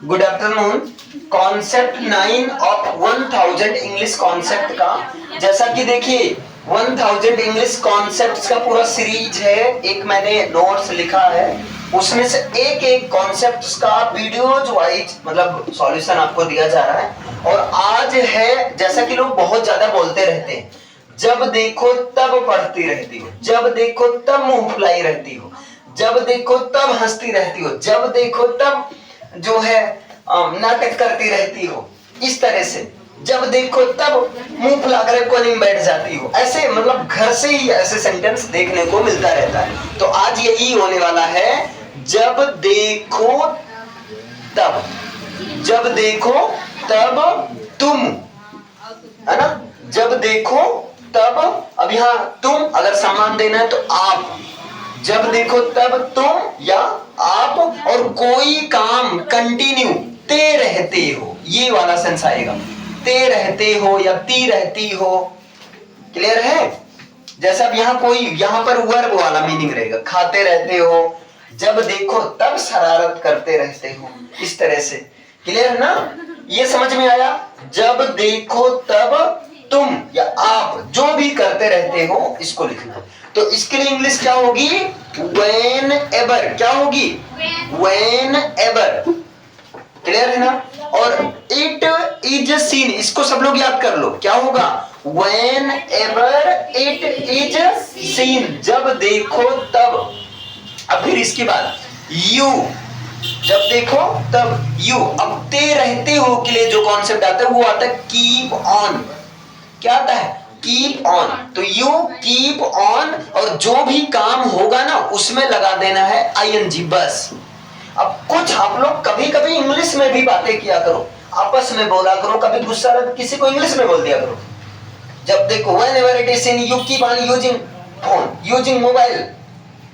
Good afternoon. Concept 9 of 1000 English concept का, जैसा कि देखिए 1000 इंग्लिश कॉन्सेप्ट्स का पूरा सीरीज है, एक मैंने नोट्स लिखा है, उसमें से एक एक कॉन्सेप्ट्स का वीडियोज वाइज मतलब सॉल्यूशन आपको दिया जा रहा है। और आज है, जैसा कि लोग बहुत ज्यादा बोलते रहते हैं, जब देखो तब पढ़ती रहती हो, जब देखो तब मुंह फुलाई रहती हो, जब देखो तब हंसती रहती हो, जब देखो तब जो है नाटक करती रहती हो, इस तरह से जब देखो तब मुंह फुलाकर कोने में बैठ जाती हो, ऐसे मतलब घर से ही ऐसे सेंटेंस देखने को मिलता रहता है। तो आज यही होने वाला है, जब देखो तब, जब देखो तब तुम, है ना, जब देखो तब। अब यहाँ तुम अगर सम्मान देना है तो आप, जब देखो तब तुम या आप, और कोई काम कंटिन्यू ते रहते हो, ये वाला सेंस आएगा, ते रहते हो या ती रहती हो। क्लियर है? जैसा अब यहाँ कोई, यहाँ पर वर्ब वाला मीनिंग रहेगा, खाते रहते हो, जब देखो तब शरारत करते रहते हो, इस तरह से। क्लियर है ना? ये समझ में आया? जब देखो तब तुम या आप जो भी करते रहते हो, इसको लिखना। तो इसके लिए इंग्लिश क्या होगी? When ever. क्या होगी? When ever. क्लियर है ना? और इट इज सीन, इसको सब लोग याद कर लो, क्या होगा? When ever it is seen, जब देखो तब। अब फिर इसके बाद यू, जब देखो तब यू। अब ते रहते हो के लिए जो कॉन्सेप्ट आता है वो आता है कीप ऑन। क्या आता है? Keep on. तो यू कीप ऑन, और जो भी काम होगा ना उसमें लगा देना है आईएनजी, बस। अब कुछ आप लोग कभी कभी इंग्लिश में भी बातें किया करो, आपस में बोला करो, कभी गुस्सा लगे किसी को इंग्लिश में बोल दिया करो। जब देखो whenever it is in you keep on using phone, using mobile,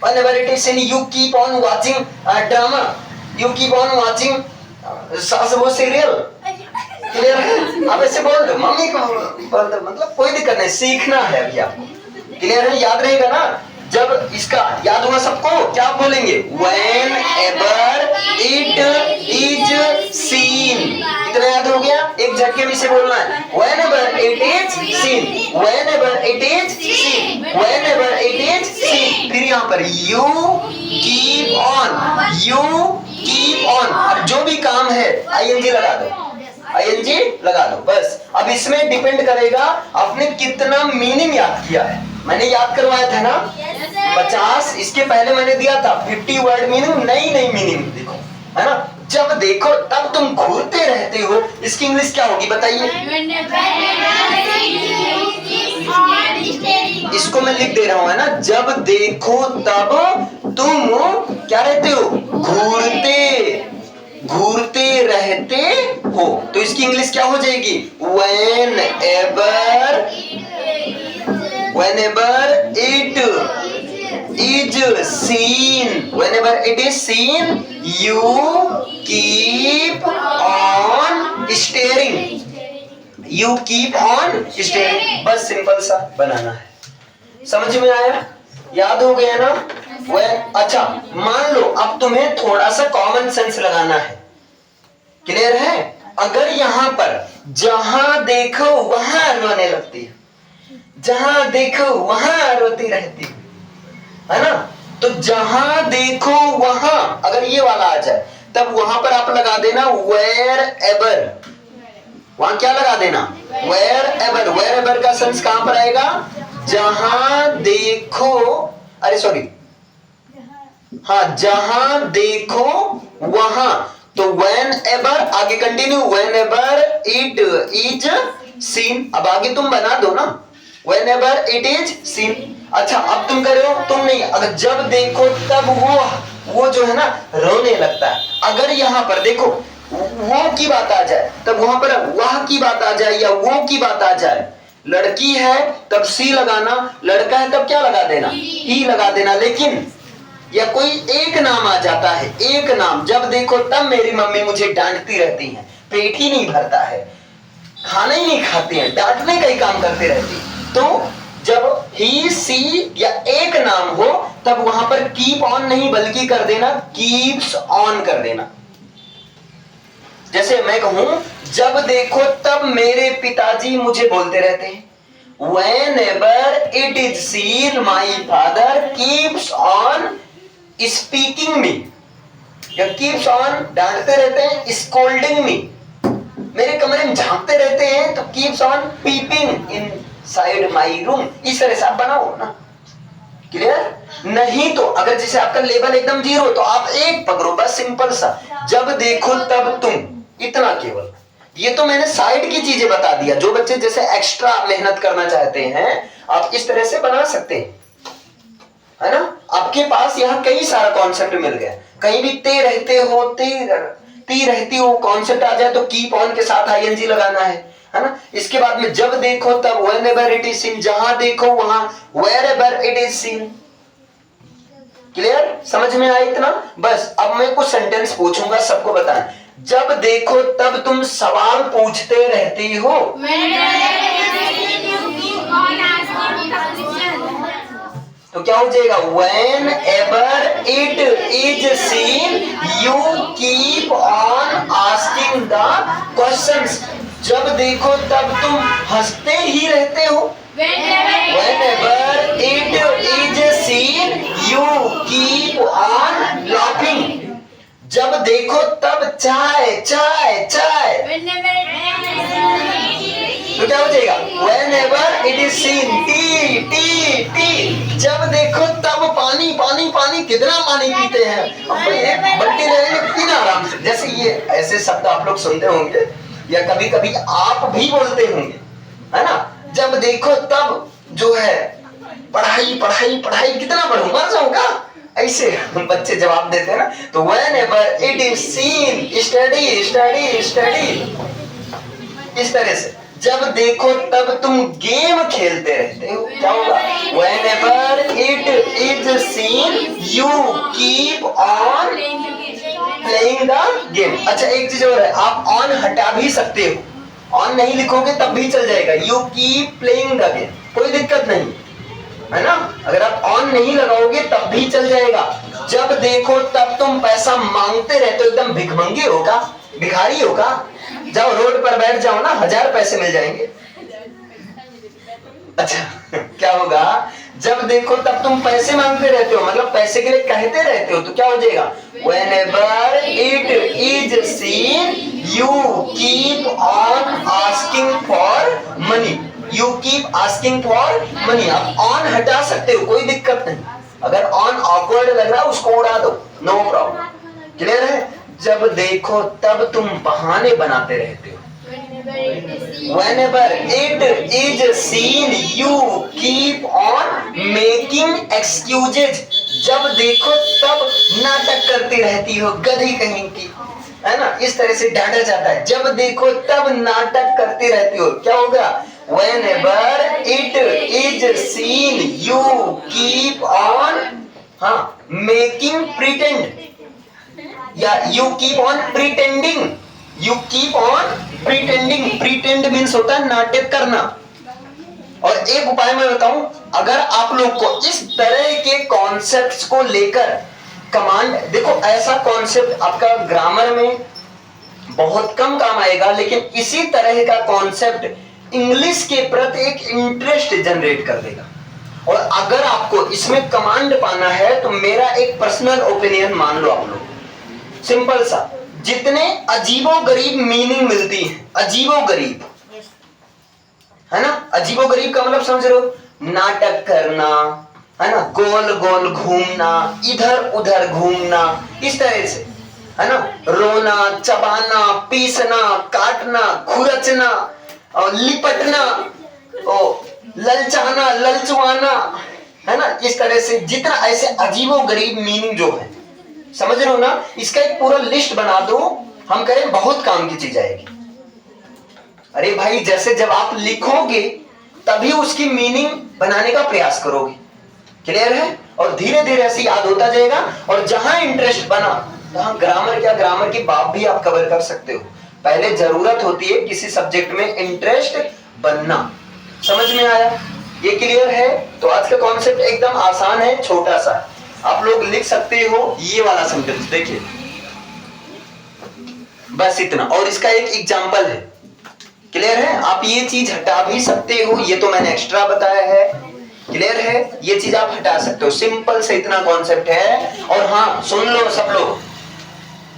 whenever it is in you keep on watching drama, you keep on watching सास वो सीरियल। क्लियर है? आप ऐसे बोल दो, मम्मी को बोल दो, मतलब कोई दिक्कत नहीं, सीखना है अभी आपको। क्लियर है? याद रहेगा ना? जब इसका याद हुआ सबको, क्या बोलेंगे? Whenever it is seen। इतना याद हो गया? एक झटके में इसे बोलना है, Whenever it is seen, Whenever it is seen, Whenever it is seen। फिर यहाँ पर you keep on, you keep on। अब जो भी काम है आईएनजी लगा दो, आईएनजी लगा दो, बस। अब इसमें डिपेंड करेगा आपने कितना मीनिंग याद किया है। मैंने याद करवाया था ना 50, इसके पहले मैंने दिया था 50 वर्ड मीनिंग, नई नई मीनिंग देखो, है ना? जब देखो तब तुम घूरते रहते हो, इसकी इंग्लिश क्या होगी बताइए? इसको मैं लिख दे रहा हूं, है ना? जब देखो तब तुम क्या रहते हो? घूरते, घूरते रहते हो। तो इसकी इंग्लिश क्या हो जाएगी? whenever it is seen, whenever it is seen, you keep on staring, you keep on staring। बस सिंपल सा बनाना है। समझ में आया? याद हो गया ना? अच्छा, मान लो अब तुम्हें थोड़ा सा कॉमन सेंस लगाना है। क्लियर है? अगर यहां पर जहां देखो वहां रोने लगती है, जहां देखो वहां रोती रहती है ना? तो जहां देखो वहां अगर ये वाला आ जाए, तब वहां पर आप लगा देना वेयर एवर। वहां क्या लगा देना? Wherever. वेयर एवर का सेंस कहां पर आएगा? जहां देखो, अरे सॉरी, हाँ, जहां देखो वहां। तो whenever आगे continue, whenever it is seen। अब आगे तुम बना दो ना, whenever it is seen। अच्छा, अब तुम कर रहे हो, तुम नहीं, अगर जब देखो तब वो जो है ना रोने लगता है। अगर यहाँ पर देखो वो की बात आ जाए, तब वहां पर वह की बात आ जाए या वो की बात आ जाए। लड़की है तब सी लगाना, लड़का है तब क्या लगा देना? ही लगा देना। लेकिन या कोई एक नाम आ जाता है, एक नाम, जब देखो तब मेरी मम्मी मुझे डांटती रहती है, पेट ही नहीं भरता है, खाना ही नहीं खाते हैं, डांटने का ही काम करते रहती है। तो जब ही सी या एक नाम हो, तब वहां पर कीप ऑन नहीं बल्कि कर देना कीप्स ऑन कर देना। जैसे मैं कहूं, जब देखो तब मेरे पिताजी मुझे बोलते रहते हैं। Whenever it is seen, my father keeps on speaking me, या keeps on डांटते रहते हैं, scolding me, मेरे कमरे में झांकते रहते हैं, तो keeps on peeping inside my room। इस तरह से आप बनाओ ना, क्लियर? नहीं तो अगर जैसे आपका लेवल एकदम 0 तो आप एक पकड़ो बस, सिंपल सा, जब देखो तब तुम, इतना केवल। ये तो मैंने साइड की चीजें बता दिया। जो बच्चे जैसे एक्स्ट्रा मेहनत करना चाहते हैं आप इस तरह से बना सकते हैं, है ना? आपके पास यहाँ कई सारा कॉन्सेप्ट मिल गया। कहीं भी ते रहते हो, ती रहती हो कॉन्सेप्ट आ जाए तो कीप ऑन के साथ आईएनजी लगाना है ना? इसके बाद में जब देखो तब व्हेनेवर इट इज सीन, जहां देखो वहां wherever it is seen. Clear? समझ में आया इतना? बस अब मैं कुछ सेंटेंस पूछूंगा, सबको बताएं। जब देखो तब तुम सवाल पूछते रहती हो। तो क्या हो जाएगा? Whenever it is seen, you keep on asking the questions। जब देखो तब तुम हंसते ही रहते हो। Whenever it is seen, you keep on laughing। जब देखो तब चाय चाय चाय। तो क्या हो जाएगा? Whenever it is seen, T T T. जब देखो तब पानी पानी पानी। कितना पानी पीते हैं? अब एक बल्टी रहेंगे पीना आराम से। जैसे ये ऐसे शब्द आप लोग सुनते होंगे या कभी कभी आप भी बोलते होंगे, है ना? जब देखो तब जो है पढ़ाई पढ़ाई पढ़ाई, कितना पढ़ूं, मर जाऊंगा, ऐसे बच्चे जवाब देते हैं ना। तो whenever it is seen, study study study, इस तरह से। जब देखो तब तुम गेम खेलते रहते हो। क्या होगा? Whenever it is seen, you keep on playing the game। अच्छा एक चीज और है, आप ऑन हटा भी सकते हो। ऑन नहीं लिखोगे तब भी चल जाएगा। You keep playing the game, कोई दिक्कत नहीं, है ना? अगर आप ऑन नहीं लगाओगे तब भी चल जाएगा। जब देखो तब तुम पैसा मांगते रहते हो, एकदम भिखमंगे होगा, भिखारी होगा। जाओ रोड पर बैठ जाओ ना, 1000 पैसे मिल जाएंगे। अच्छा क्या होगा? जब देखो तब तुम पैसे मांगते रहते हो, मतलब पैसे के लिए कहते रहते हो। तो क्या हो जाएगा? Whenever it is seen, you keep on asking for money। You keep asking for money। आप ऑन हटा सकते हो, कोई दिक्कत नहीं। अगर ऑन ऑकवर्ड लग रहा है उसको उड़ा दो, नो प्रॉब्लम। क्लियर है? जब देखो तब तुम बहाने बनाते रहते हो। Whenever it is seen, you keep on making excuses। जब देखो तब नाटक करती रहती हो, गधी कहीं की, है ना? इस तरह से डांटा जाता है। जब देखो तब नाटक करती रहती हो। क्या होगा? Whenever it is seen, you keep on making pretend, या you keep on pretending। You keep on pretending। pretend means होता है नाटक करना। और एक उपाय मैं बताऊं, अगर आप लोग को इस तरह के कॉन्सेप्ट्स को लेकर कमांड, देखो ऐसा कॉन्सेप्ट आपका ग्रामर में बहुत कम काम आएगा, लेकिन इसी तरह का कॉन्सेप्ट इंग्लिश के प्रति एक इंटरेस्ट जनरेट कर देगा। और अगर आपको इसमें कमांड पाना है तो मेरा एक पर्सनल ओपिनियन मान लो आप लोग, सिंपल सा, जितने अजीबोगरीब मीनिंग मिलती है, अजीबोगरीब, है ना? अजीबोगरीब का मतलब समझ रहे हो? नाटक करना, है ना? गोल गोल घूमना, इधर उधर घूमना, इस तरह से, है ना? रोना, चबाना, पीसना, काटना, खुरचना और लिपटना, ललचाना, ललचवाना, है ना? इस तरह से जितना ऐसे अजीबोगरीब मीनिंग जो है, समझ रहे हो ना? इसका एक पूरा लिस्ट बना दो, हम करें बहुत काम की चीज आएगी। अरे भाई, जैसे जब आप लिखोगे तभी उसकी मीनिंग बनाने का प्रयास करोगे। क्लियर है? और धीरे धीरे ऐसे याद होता जाएगा। और जहां इंटरेस्ट बना तहां ग्रामर, क्या ग्रामर की बात भी आप कवर कर सकते हो। पहले जरूरत होती है किसी सब्जेक्ट में इंटरेस्ट बनना। समझ में आया? ये क्लियर है? तो आज का कॉन्सेप्ट एकदम आसान है, छोटा सा। आप लोग लिख सकते हो ये वाला सेंटेंस। देखिए, बस इतना। और इसका एक एग्जाम्पल है, क्लियर है? आप ये चीज हटा भी सकते हो, ये तो मैंने एक्स्ट्रा बताया है, क्लियर है? ये चीज आप हटा सकते हो, सिंपल से इतना कॉन्सेप्ट है। और हाँ सुन लो सब लोग,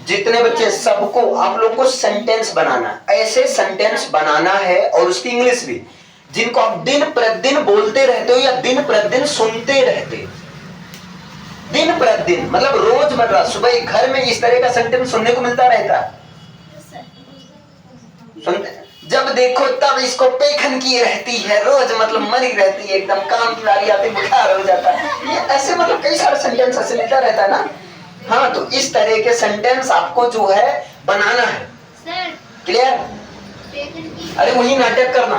जितने बच्चे, सबको आप लोग को सेंटेंस बनाना, ऐसे सेंटेंस बनाना है, और उसकी इंग्लिश भी, जिनको आप दिन प्रतिदिन बोलते रहते हो या दिन प्रतिदिन सुनते रहते हो। दिन प्रतिदिन मतलब रोजमर्रा, सुबह घर में इस तरह का सेंटेंस सुनने को मिलता रहता है, सुनते, जब देखो तब इसको पेखन की रहती है, रोज मतलब मरी रहती है, एकदम काम की बारी आती बुखार हो जाता है, ये ऐसे मतलब कई सारे सेंटेंस ऐसे मिलता रहता है ना। हाँ, तो इस तरह के सेंटेंस आपको जो है बनाना है, क्लियर? अरे वही नाटक करना।